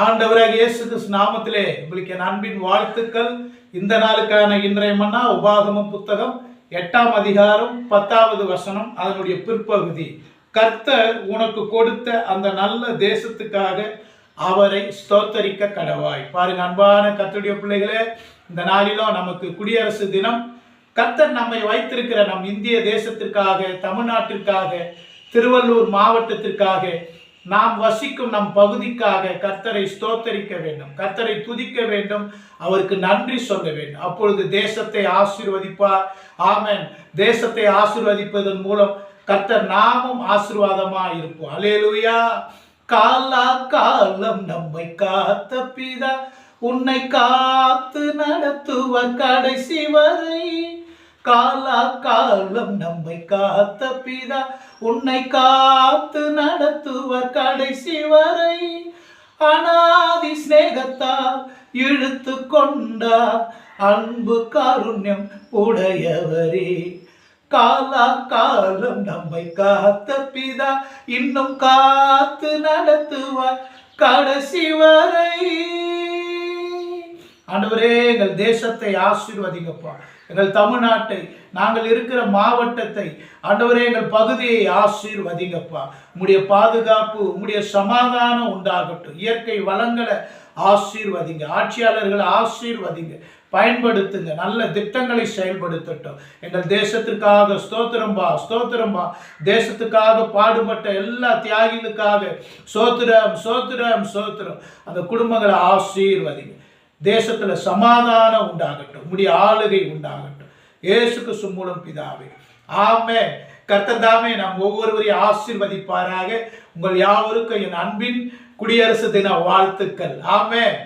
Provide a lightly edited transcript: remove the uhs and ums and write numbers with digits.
ஆண்டவராக இயேசு கிறிஸ்து நாமத்திலே உங்களுக்கு என் அன்பின் வாழ்த்துக்கள். இந்த நாளுக்கான இன்றைய மன்னா உபாகமம் புத்தகம் 8ஆம் அதிகாரம் 10வது வசனம், அதனுடைய பிற்பகுதி. கர்த்தர் உனக்கு கொடுத்த அந்த நல்ல தேசத்துக்காக அவரை ஸ்தோத்தரிக்க கடவாய். பாருங்க அன்பான கர்த்தருடைய பிள்ளைகளே, இந்த நாளிலும் நமக்கு குடியரசு தினம். கர்த்தர் நம்மை வைத்திருக்கிற நம் இந்திய தேசத்திற்காக, தமிழ்நாட்டிற்காக, திருவள்ளூர் மாவட்டத்திற்காக, நாம் வசிக்கும் நம் பகுதிக்காக கர்த்தரை ஸ்தோத்தரிக்க வேண்டும், கர்த்தரை துதிக்க வேண்டும், அவருக்கு நன்றி சொல்ல வேண்டும். அப்பொழுது தேசத்தை ஆசீர்வதிப்பார். ஆமென். தேசத்தை ஆசீர்வதிப்பதன் மூலம் கர்த்தர் நாமும் ஆசீர்வாதமா இருப்போம். அல்லேலூயா. காலா காலம் நம்மை காத்த பிதா உன்னை காத்து நடத்துவர் கடைசி வரை. காலா காலம் நம்மை காத்த பிதா உன்னை காத்து நடத்துவர் கடைசி வரை. அநாதி சிநேகத்தால் இழுத்து கொண்டார் அன்பு காருண்யம் உடையவரே. காலா காலம் நம்மை காத்த பிதா இன்னும் காத்து நடத்துவார் கடைசி வரை. ஆண்டவரே, எங்கள் தேசத்தை ஆசீர்வதிங்கப்பா. எங்கள் தமிழ்நாட்டை, நாங்கள் இருக்கிற மாவட்டத்தை, ஆண்டவரே எங்கள் பகுதியை ஆசீர்வதிங்கப்பா. உம்முடைய பாதுகாப்பு, உம்முடைய சமாதானம் உண்டாகட்டும். இயற்கை வளங்களை ஆசீர்வதிங்க, ஆட்சியாளர்களை ஆசீர்வதிங்க, பயன்படுத்துங்க, நல்ல திட்டங்களை செயல்படுத்தட்டும். எங்கள் தேசத்திற்காக ஸ்தோத்திரம்பா, ஸ்தோத்திரம்பா. தேசத்துக்காக பாடுபட்ட எல்லா தியாகிகளுக்காக ஸ்தோத்திரம், ஸ்தோத்திரம், ஸ்தோத்திரம். அந்த குடும்பங்களை ஆசீர்வதிங்க. தேசத்துல சமாதானம் உண்டாகட்டும், உம்முடைய ஆளுகை உண்டாகட்டும். இயேசு கிறிஸ்து மூலம் பிதாவே, ஆமென். கர்த்தர் தாமே நாம் ஒவ்வொருவரையும் ஆசீர்வதிப்பாராக. உங்கள் யாவருக்கும் என் அன்பின் குடியரசு தின வாழ்த்துக்கள். ஆமென்.